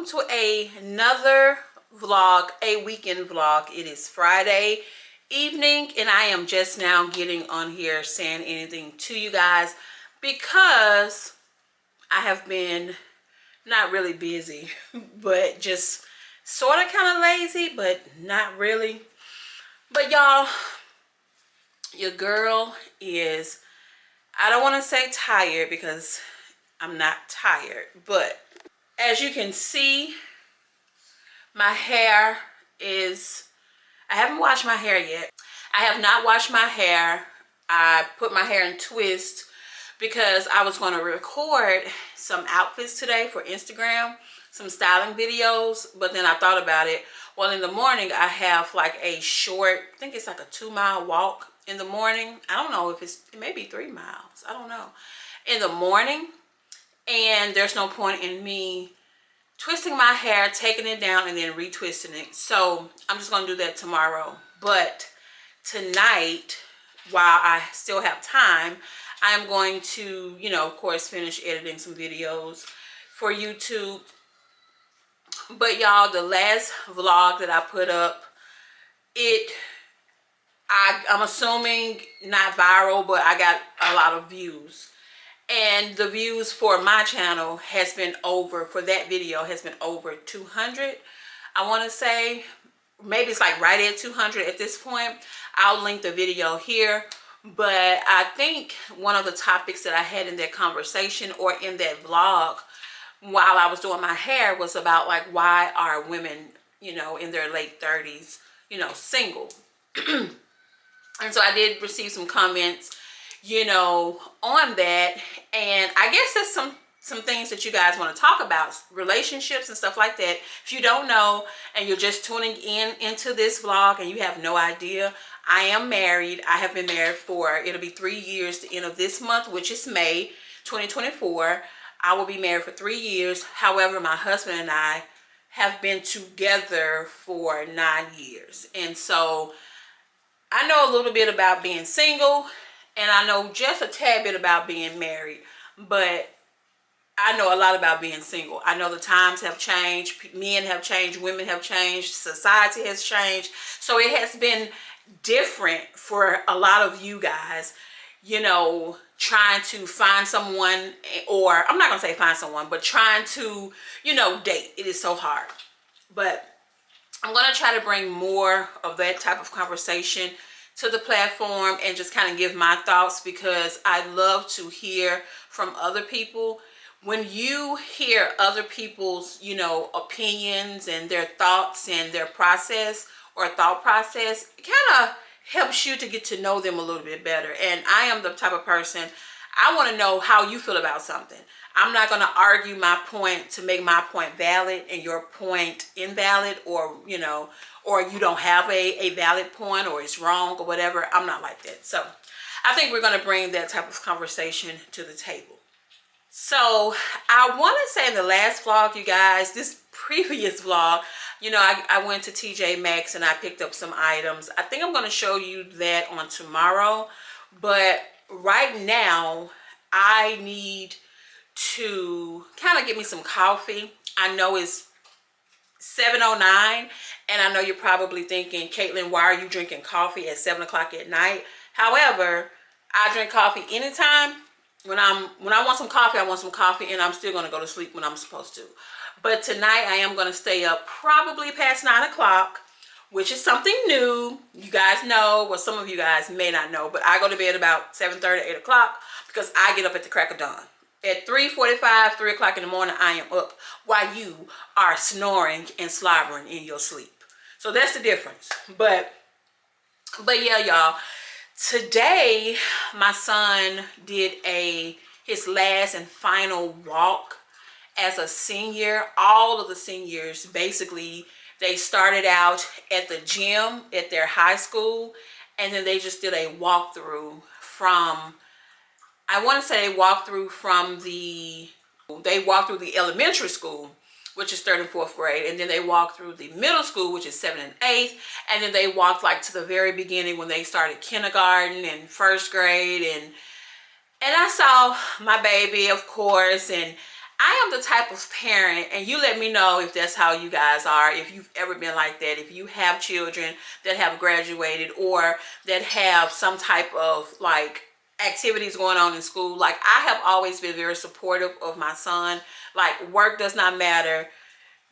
welcome to another vlog, a weekend vlog. It is Friday evening and I am just now getting on here saying anything to you guys because I have been not really busy but just sort of kind of lazy, but not really. But y'all, your girl is, I don't want to say tired because I'm not tired, but as you can see, my hair is, I haven't washed my hair yet. I have not washed my hair. I put my hair in twist because I was going to record some outfits today for Instagram, some styling videos, but then I thought about it. Well, in the morning, I have like a short, I think it's like a 2-mile walk in the morning. I don't know if it may be 3 miles. I don't know. In the morning, and there's no point in me twisting my hair, taking it down, and then retwisting it. So I'm just going to do that tomorrow. But tonight, while I still have time, I'm going to, you know, of course, finish editing some videos for YouTube. But y'all, the last vlog that I put up, I'm assuming not viral, but I got a lot of views. And the views for my channel has been over, for that video has been over 200. I want to say, maybe it's like right at 200 at this point. I'll link the video here. But I think one of the topics that I had in that conversation or in that vlog while I was doing my hair was about like, why are women, you know, in their late 30s, you know, single? And so I did receive some comments, you know, on that. And I guess there's some things that you guys want to talk about, relationships and stuff like that. If you don't know and you're just tuning into this vlog and you have no idea, I am married. I have been married for, it'll be 3 years the end of this month, which is May 2024. I will be married for 3 years. However, my husband and I have been together for 9 years. And so I know a little bit about being single, and I know just a tad bit about being married, but I know a lot about being single. I know the times have changed, men have changed, women have changed, society has changed. So it has been different for a lot of you guys, you know, trying to find someone, or I'm not going to say find someone, but trying to, you know, date. It is so hard. But I'm going to try to bring more of that type of conversation to the platform and just kind of give my thoughts, because I love to hear from other people. When you hear other people's, you know, opinions and their thoughts and their process or thought process, it kind of helps you to get to know them a little bit better. And I am the type of person, I want to know how you feel about something. I'm not going to argue my point to make my point valid and your point invalid, or, you know, or you don't have a valid point, or it's wrong or whatever. I'm not like that. So I think we're going to bring that type of conversation to the table. So I want to say in the last vlog, you guys, this previous vlog, you know, I went to TJ Maxx and I picked up some items. I think I'm going to show you that on tomorrow. But right now, I need to kind of get me some coffee. I know it's 7:09, and I know you're probably thinking, Caitlin, why are you drinking coffee at 7 o'clock at night? However, I drink coffee anytime. When I want some coffee, I want some coffee, and I'm still going to go to sleep when I'm supposed to. But tonight I am going to stay up probably past 9 o'clock, which is something new. You guys know, well, some of you guys may not know, but I go to bed about 7:30, 8 o'clock because I get up at the crack of dawn. At 3:45, 3 o'clock in the morning, I am up while you are snoring and slobbering in your sleep. So that's the difference. But yeah, y'all. Today, my son did his last and final walk as a senior. All of the seniors, basically, they started out at the gym at their high school, and then they just did a walkthrough from, I want to say they walked through the elementary school, which is 3rd and 4th grade, and then they walked through the middle school, which is 7th and 8th, and then they walked like to the very beginning when they started kindergarten and 1st grade, and I saw my baby, of course, and I am the type of parent, and you let me know if that's how you guys are, if you've ever been like that, if you have children that have graduated or that have some type of like activities going on in school. Like, I have always been very supportive of my son. Like, work does not matter.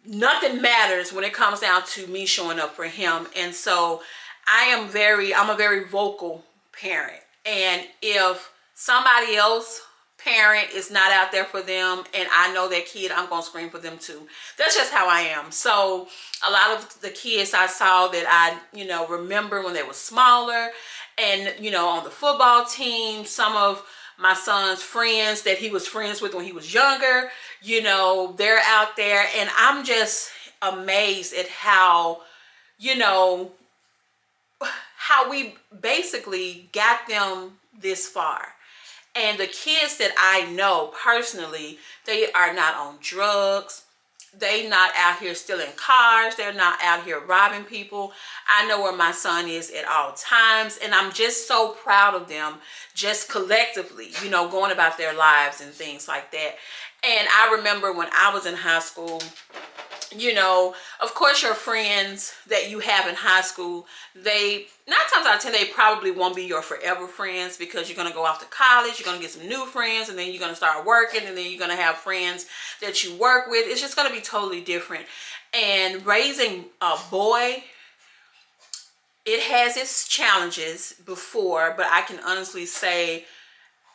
Nothing matters when it comes down to me showing up for him. And so I'm a very vocal parent. And if somebody else parent is not out there for them and I know that kid, I'm gonna scream for them too. That's just how I am. So a lot of the kids I saw that I remember when they were smaller, and on the football team, some of my son's friends that he was friends with when he was younger, they're out there, and I'm just amazed at how we basically got them this far. And the kids that I know personally, they are not on drugs. They not out here stealing cars. They're not out here robbing people. I know where my son is at all times. And I'm just so proud of them, just collectively, going about their lives and things like that. And I remember when I was in high school, of course, your friends that you have in high school, they 9 times out of 10, they probably won't be your forever friends, because you're going to go off to college, you're going to get some new friends, and then you're going to start working, and then you're going to have friends that you work with. It's just going to be totally different. And raising a boy, it has its challenges before, but I can honestly say,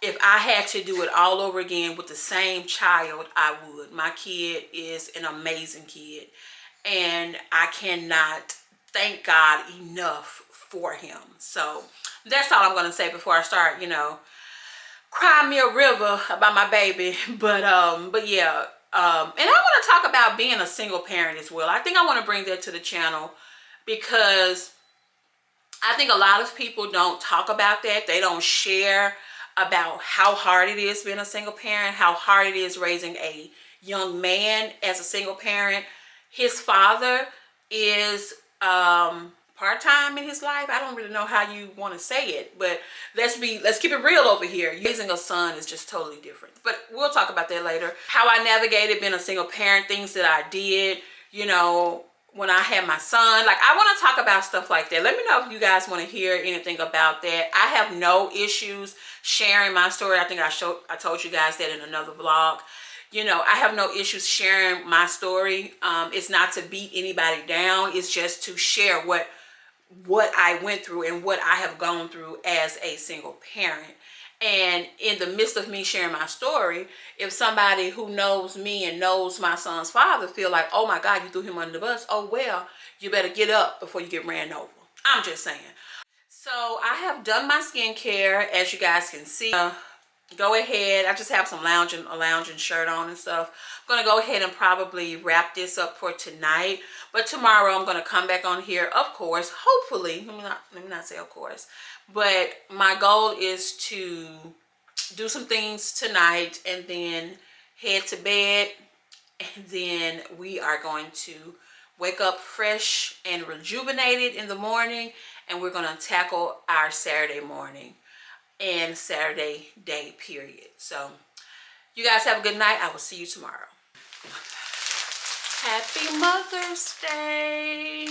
if I had to do it all over again with the same child, I would. My kid is an amazing kid, and I cannot thank God enough for him. So that's all I'm going to say before I start, cry me a river about my baby. But yeah, and I want to talk about being a single parent as well. I think I want to bring that to the channel, because I think a lot of people don't talk about that. They don't share about how hard it is being a single parent, how hard it is raising a young man as a single parent. His father is part-time in his life. I don't really know how you want to say it, but let's keep it real over here. Raising a son is just totally different. But we'll talk about that later. How I navigated being a single parent, things that I did, when I had my son. Like, I want to talk about stuff like that. Let me know if you guys want to hear anything about that. I have no issues sharing my story. I think I told you guys that in another vlog. I have no issues sharing my story. It's not to beat anybody down. It's just to share what I went through and what I have gone through as a single parent. And in the midst of me sharing my story, if somebody who knows me and knows my son's father feel like, oh my God, you threw him under the bus, oh well, you better get up before you get ran over. I'm just saying. So I have done my skincare, as you guys can see. Go ahead. I just have some a lounging shirt on and stuff. I'm going to go ahead and probably wrap this up for tonight. But tomorrow I'm going to come back on here, of course, hopefully. Let me not say of course. But my goal is to do some things tonight and then head to bed. And then we are going to wake up fresh and rejuvenated in the morning. And we're going to tackle our Saturday morning and Saturday day period. So you guys have a good night. I will see you tomorrow. Happy Mother's Day.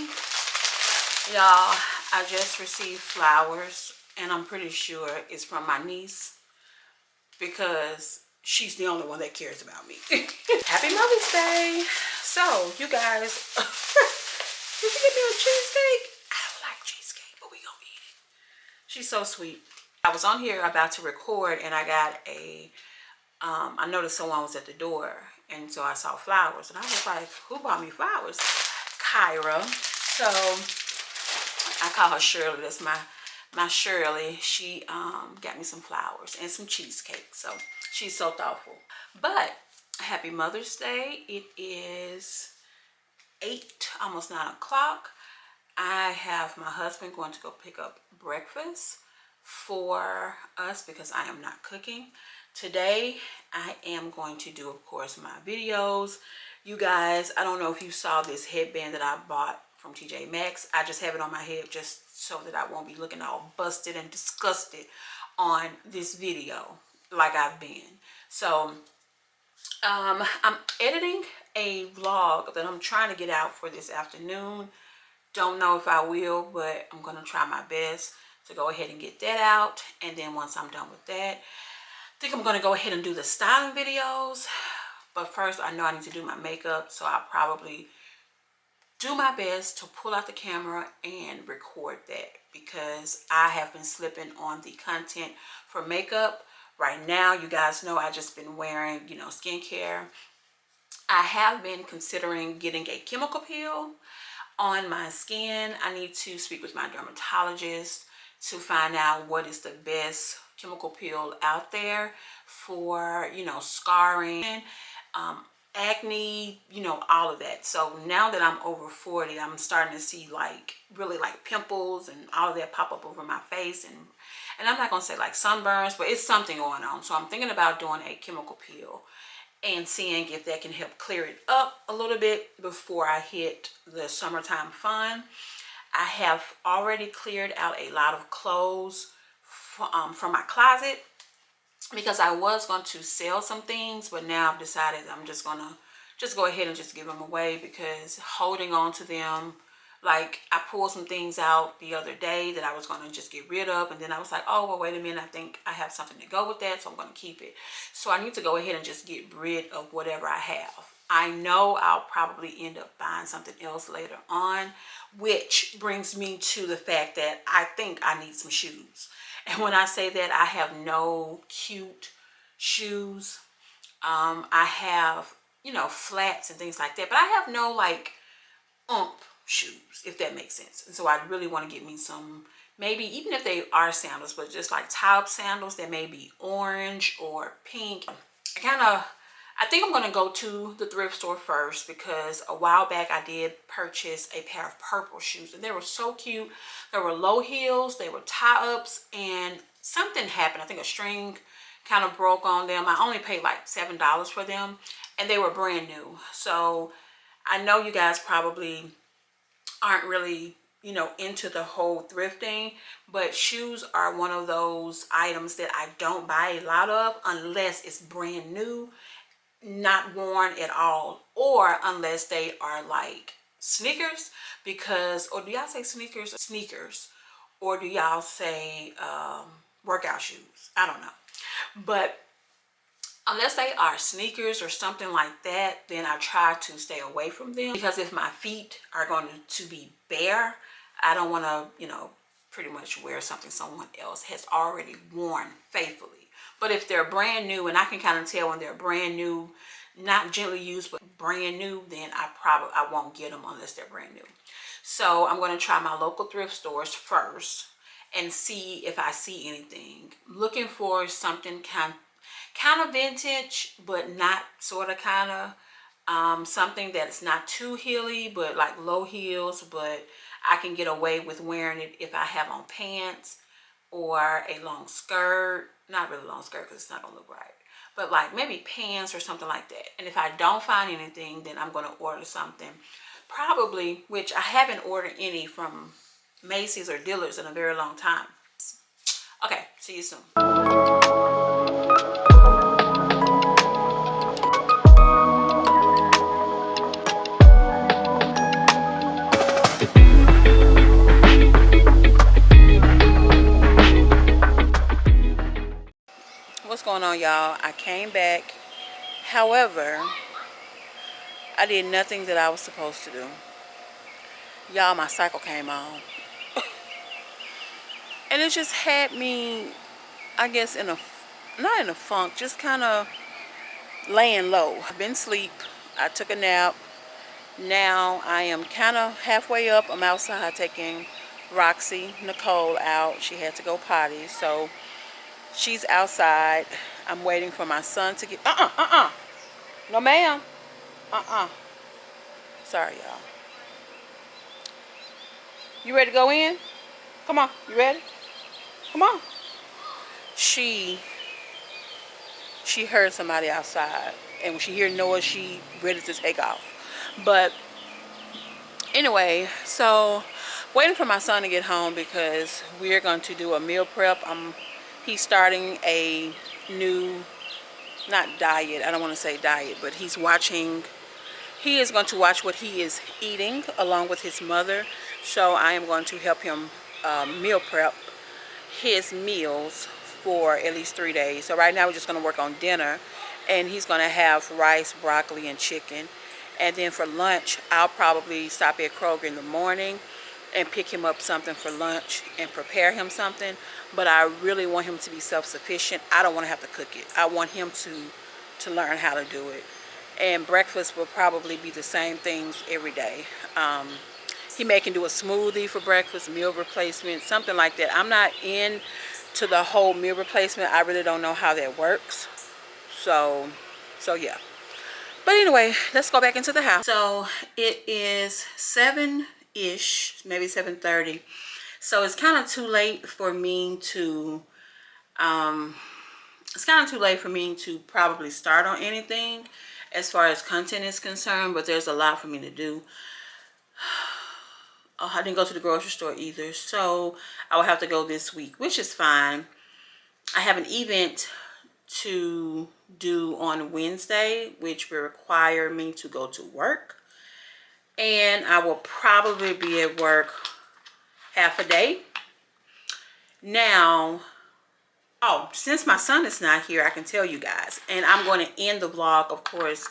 Y'all, I just received flowers, and I'm pretty sure it's from my niece, because she's the only one that cares about me. Happy Mother's Day. So you guys, did you get me a cheesecake? I don't like cheesecake, but we gonna eat it. She's so sweet. I was on here about to record, and I got I noticed someone was at the door, and so I saw flowers, and I was like, who bought me flowers? Kyra. So I call her Shirley. That's my Shirley. She got me some flowers and some cheesecake. So she's so thoughtful. But happy Mother's Day. It is 8, almost 9 o'clock. I have my husband going to go pick up breakfast for us, because I am not cooking today. I am going to do, of course, my videos. You guys, I don't know if you saw this headband that I bought from TJ Maxx. I just have it on my head just so that I won't be looking all busted and disgusted on this video like I've been. So I'm editing a vlog that I'm trying to get out for this afternoon. Don't know if I will, but I'm gonna try my best to go ahead and get that out. And then once I'm done with that, I think I'm gonna go ahead and do the styling videos. But first, I know I need to do my makeup, so I'll probably do my best to pull out the camera and record that, because I have been slipping on the content for makeup. Right now, you guys know I just been wearing, you know, skincare. I have been considering getting a chemical peel on my skin. I need to speak with my dermatologist to find out what is the best chemical peel out there for, you know, scarring, um, acne, you know, all of that. So now that I'm over 40, I'm starting to see like really like pimples and all of that pop up over my face, and I'm not gonna say like sunburns, but it's something going on. So I'm thinking about doing a chemical peel and seeing if that can help clear it up a little bit before I hit the summertime fun. I have already cleared out a lot of clothes from my closet, because I was going to sell some things, but now I've decided I'm just gonna go ahead and just give them away, because holding on to them, like I pulled some things out the other day that I was going to just get rid of, and then I was like, oh well, wait a minute, I think I have something to go with that, so I'm going to keep it. So I need to go ahead and just get rid of whatever I have. I know I'll probably end up buying something else later on, which brings me to the fact that I think I need some shoes. And when I say that, I have no cute shoes. I have, you know, flats and things like that, but I have no like shoes, if that makes sense. And so I really want to get me some, maybe even if they are sandals, but just like top sandals that may be orange or pink. I think I'm going to go to the thrift store first, because a while back I did purchase a pair of purple shoes, and they were so cute. They were low heels, they were tie-ups, and something happened. I think a string kind of broke on them. I only paid like $7 for them, and they were brand new. So I know you guys probably aren't really, you know, into the whole thrifting, but shoes are one of those items that I don't buy a lot of unless it's brand new, not worn at all, or unless they are like sneakers. Because, or do y'all say sneakers, or do y'all say workout shoes? I don't know. But unless they are sneakers or something like that, then I try to stay away from them, because if my feet are going to be bare, I don't want to, you know, pretty much wear something someone else has already worn faithfully. But if they're brand new, and I can kind of tell when they're brand new, not gently used but brand new, then I won't get them unless they're brand new. So I'm going to try my local thrift stores first and see if I see anything. Looking for something kind of vintage, but not sort of kind of something that's not too hilly, but like low heels, but I can get away with wearing it if I have on pants or a long skirt. Not really long skirt, because it's not gonna look right, but like maybe pants or something like that. And if I don't find anything, then I'm going to order something, probably, which I haven't ordered any from Macy's or Dillard's in a very long time. Okay, see you soon. What's going on, y'all? I came back. However, I did nothing that I was supposed to do. Y'all, my cycle came on. And it just had me, I guess, not in a funk, just kind of laying low. I've been asleep. I took a nap. Now I am kind of halfway up. I'm outside taking Roxy Nicole out. She had to go potty, so she's outside. I'm waiting for my son to get, no ma'am, sorry y'all. You ready to go in? Come on, you ready? Come on. She heard somebody outside, and when she hear noise, she ready to take off. But anyway, so waiting for my son to get home, because we're going to do a meal prep. He's starting a new not diet, I don't want to say diet, but he's watching, he is going to watch what he is eating along with his mother. So I am going to help him meal prep his meals for at least 3 days. So right now we're just going to work on dinner, and he's going to have rice, broccoli, and chicken. And then for lunch, I'll probably stop at Kroger in the morning and pick him up something for lunch and prepare him something. But I really want him to be self-sufficient. I don't want to have to cook it. I want him to learn how to do it. And breakfast will probably be the same things every day. He may can do a smoothie for breakfast, meal replacement, something like that. I'm not into the whole meal replacement. I really don't know how that works. So yeah. But anyway, let's go back into the house. So it is 7-ish, maybe 7:30. So it's kind of too late for me to probably start on anything as far as content is concerned, but there's a lot for me to do. Oh, I didn't go to the grocery store either, so I will have to go this week, which is fine. I have an event to do on Wednesday, which will require me to go to work, and I will probably be at work half a day. Now, since my son is not here, I can tell you guys, and I'm going to end the vlog, of course,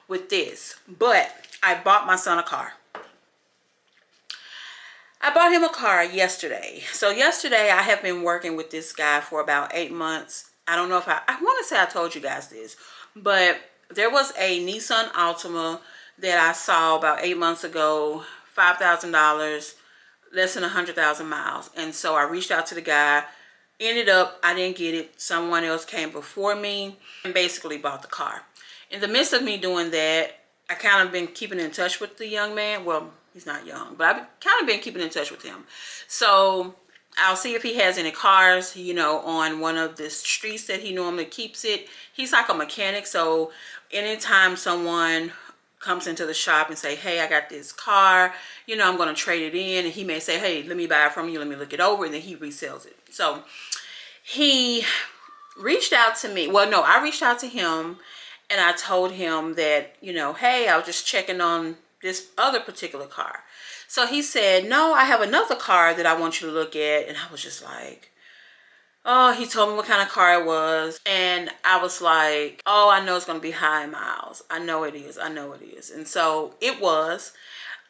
with this, but I bought my son a car. I bought him a car yesterday. So yesterday I have been working with this guy for about 8 months. I don't know if I want to say I told you guys this, but there was a Nissan Altima that I saw about 8 months ago, $5,000, less than 100,000 miles. And so I reached out to the guy. Ended up, I didn't get it. Someone else came before me and basically bought the car. In the midst of me doing that, I kind of been keeping in touch with the young man. Well, he's not young, but I've kind of been keeping in touch with him. So I'll see if he has any cars, you know, on one of the streets that he normally keeps it. He's like a mechanic, so anytime someone comes into the shop and say, hey, I got this car, you know, I'm going to trade it in, and he may say, hey, let me buy it from you, let me look it over, and then he resells it. So he reached out to me. Well, no, I reached out to him, and I told him that, you know, hey, I was just checking on this other particular car. So he said, no, I have another car that I want you to look at. And I was just like, oh, he told me what kind of car it was. And I was like, oh, I know it's going to be high in miles. I know it is. I know it is. And so it was.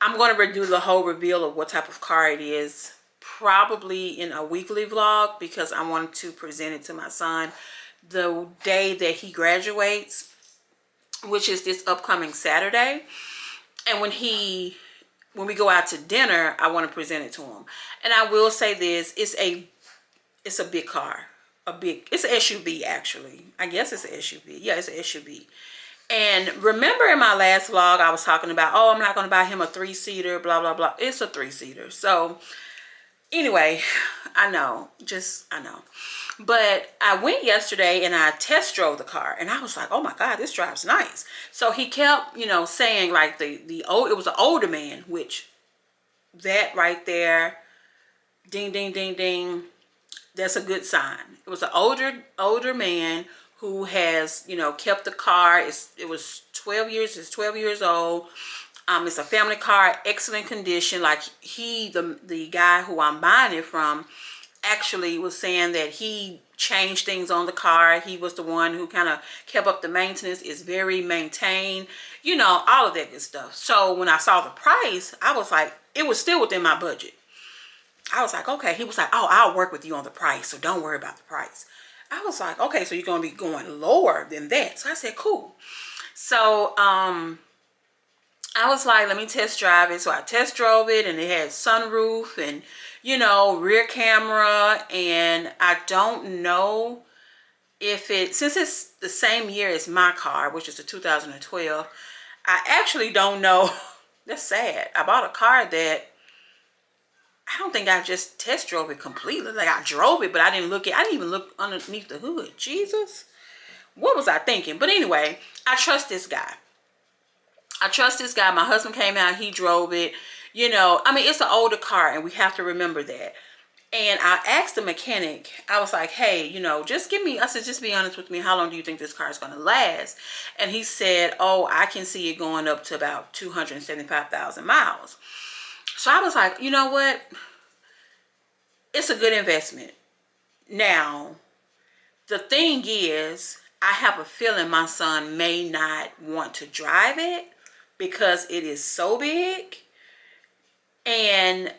I'm going to do the whole reveal of what type of car it is probably in a weekly vlog, because I wanted to present it to my son the day that he graduates, which is this upcoming Saturday. And when we go out to dinner, I want to present it to him. And I will say this, it's a big car. It's an SUV, actually. I guess it's an SUV. Yeah, it's an SUV. And remember in my last vlog, I was talking about, oh, I'm not going to buy him a 3-seater, blah, blah, blah. It's a 3-seater. So anyway, I know. But I went yesterday and I test drove the car, and I was like, oh my God, this drives nice. So he kept, you know, saying like it was an older man, which that right there, ding, ding, ding, ding, that's a good sign. It was an older man who has, you know, kept the car. It was 12 years. It's 12 years old. It's a family car, excellent condition. Like the guy who I'm buying it from actually was saying that he changed things on the car. He was the one who kind of kept up the maintenance. It's very maintained, you know, all of that good stuff. So when I saw the price, I was like, it was still within my budget. I was like, okay. He was like, oh, I'll work with you on the price, so don't worry about the price. I was like, okay, so you're going to be going lower than that. So I said, cool. So I was like, let me test drive it. So I test drove it, and it had sunroof and, you know, rear camera. And I don't know if since it's the same year as my car, which is a 2012, I actually don't know. That's sad. I bought a car that I don't think I just test drove it completely. Like, I drove it, but I didn't even look underneath the hood. Jesus. What was I thinking? But anyway, I trust this guy. My husband came out, he drove it. You know, I mean, it's an older car, and we have to remember that. And I asked the mechanic, I was like, hey, you know, just give me, I said, just be honest with me. How long do you think this car is going to last? And he said, oh, I can see it going up to about 275,000 miles. So I was like, you know what? It's a good investment. Now, the thing is, I have a feeling my son may not want to drive it because it is so big. And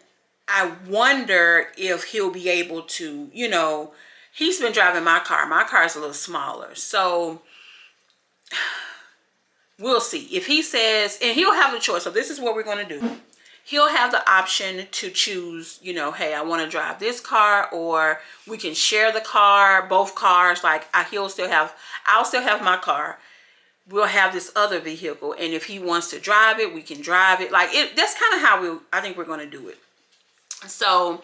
I wonder if he'll be able to, you know, he's been driving my car. My car is a little smaller. So we'll see. If he says, and he'll have the choice. So this is what we're going to do. He'll have the option to choose, you know, hey, I want to drive this car, or we can share the car, both cars. Like I'll still have my car. We'll have this other vehicle. And if he wants to drive it, we can drive it. Like that's kind of how I think we're going to do it. So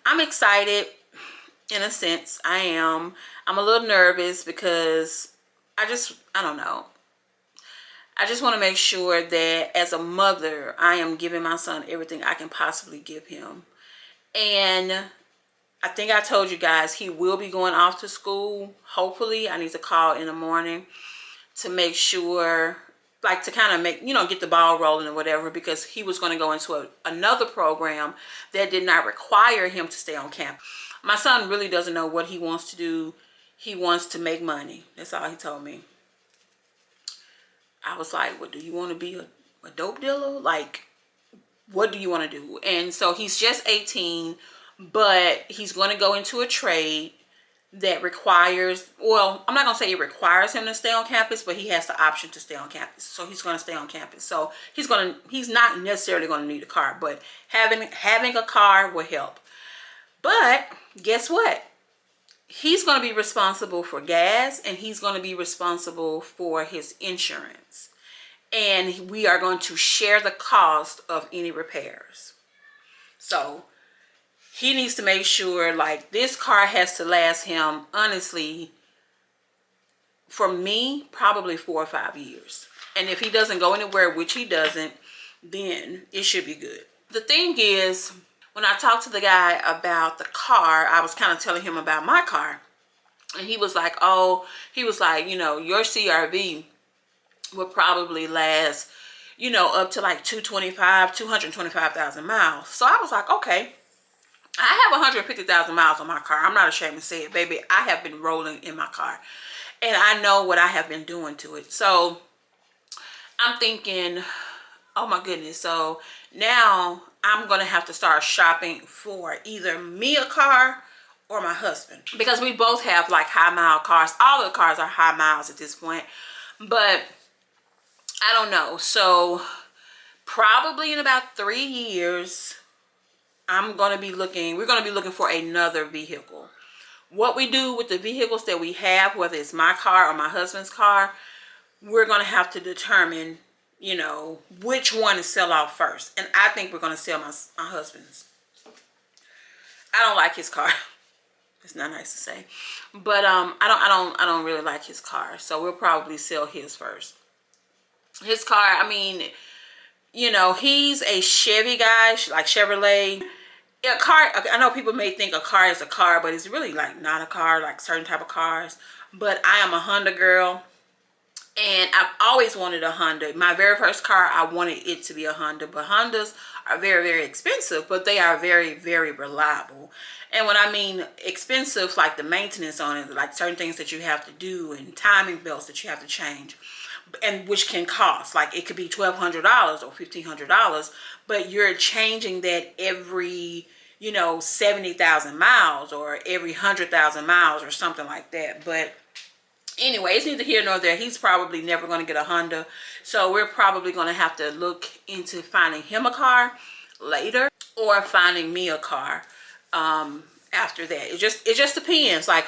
I'm excited in a sense. I'm a little nervous because I don't know. I just want to make sure that as a mother, I am giving my son everything I can possibly give him. And I think I told you guys he will be going off to school. Hopefully, I need to call in the morning to make sure, like to kind of make, you know, get the ball rolling or whatever, because he was going to go into another program that did not require him to stay on campus. My son really doesn't know what he wants to do. He wants to make money. That's all he told me. I was like, what, do you want to be a dope dealer? Like, what do you want to do? And so he's just 18, but he's going to go into a trade that requires, well, I'm not going to say it requires him to stay on campus, but he has the option to stay on campus. So he's going to stay on campus. So he's not necessarily going to need a car, but having a car will help. But guess what? He's going to be responsible for gas, and he's going to be responsible for his insurance. And we are going to share the cost of any repairs. So he needs to make sure, like, this car has to last him, honestly, for me, probably 4 or 5 years. And if he doesn't go anywhere, which he doesn't, then it should be good. The thing is, when I talked to the guy about the car, I was kind of telling him about my car. And he was like, you know, your CRV would probably last, you know, up to like 225,000 miles. So I was like, okay. I have 150,000 miles on my car. I'm not ashamed to say it, baby. I have been rolling in my car. And I know what I have been doing to it. So I'm thinking, oh my goodness. So now I'm going to have to start shopping for either me a car or my husband. Because we both have like high mile cars. All the cars are high miles at this point. But I don't know. So probably in about 3 years, we're going to be looking for another vehicle. What we do with the vehicles that we have, whether it's my car or my husband's car, we're going to have to determine, you know, which one to sell off first. And I think we're going to sell my husband's. I don't like his car. It's not nice to say, but I don't really like his car. So we'll probably sell his first. His car, I mean, you know, he's a Chevy guy, like Chevrolet. A car, I know people may think a car is a car, but it's really like not a car, like certain type of cars. But I am a Honda girl, and I've always wanted a Honda. My very first car, I wanted it to be a Honda, but Hondas are very, very expensive, but they are very, very reliable. And when I mean expensive, like the maintenance on it, like certain things that you have to do and timing belts that you have to change, and which can cost, like it could be $1,200 or $1,500, but you're changing that every, you know, 70,000 miles or every 100,000 miles or something like that. But anyway, it's neither here nor there. He's probably never going to get a Honda, so we're probably going to have to look into finding him a car later or finding me a car after that. It just depends, like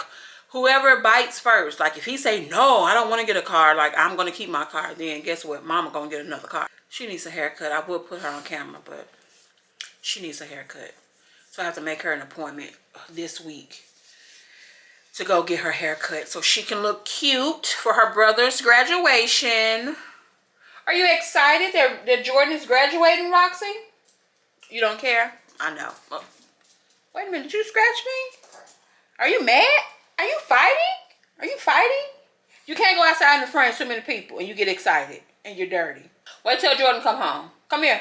whoever bites first. Like if he say, no, I don't want to get a car, like I'm going to keep my car, then guess what? Mama going to get another car. She needs a haircut. I would put her on camera, but she needs a haircut. So I have to make her an appointment this week to go get her haircut so she can look cute for her brother's graduation. Are you excited that Jordan is graduating, Roxy? You don't care? I know. Oh, wait a minute, did you scratch me? Are you mad? Are you fighting? Are you fighting? You can't go outside in the front of so many people and you get excited and you're dirty. Wait till Jordan come home. Come here.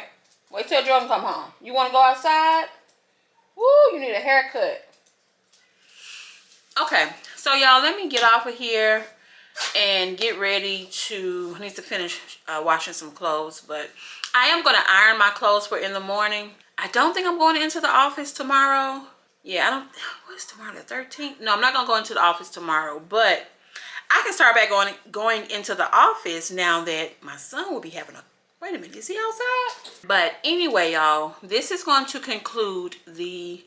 Wait till Jordan come home. You want to go outside? Woo, you need a haircut. Okay, so y'all, let me get off of here and get ready to, I need to finish washing some clothes, but I am going to iron my clothes for in the morning. I don't think I'm going into the office tomorrow. Yeah, I don't, what's tomorrow, the 13th? No, I'm not going to go into the office tomorrow, but I can start back going into the office now that my son will be having a, wait a minute, is he outside? But anyway, y'all, this is going to conclude the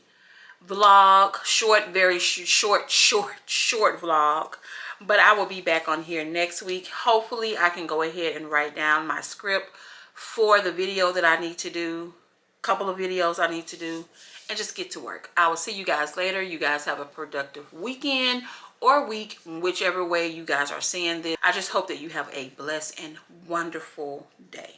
vlog, very short vlog, but I will be back on here next week. Hopefully I can go ahead and write down my script for the video that I need to do, couple of videos I need to do, and just get to work. I will see you guys later. You guys have a productive weekend or week, whichever way you guys are seeing this. I just hope that you have a blessed and wonderful day.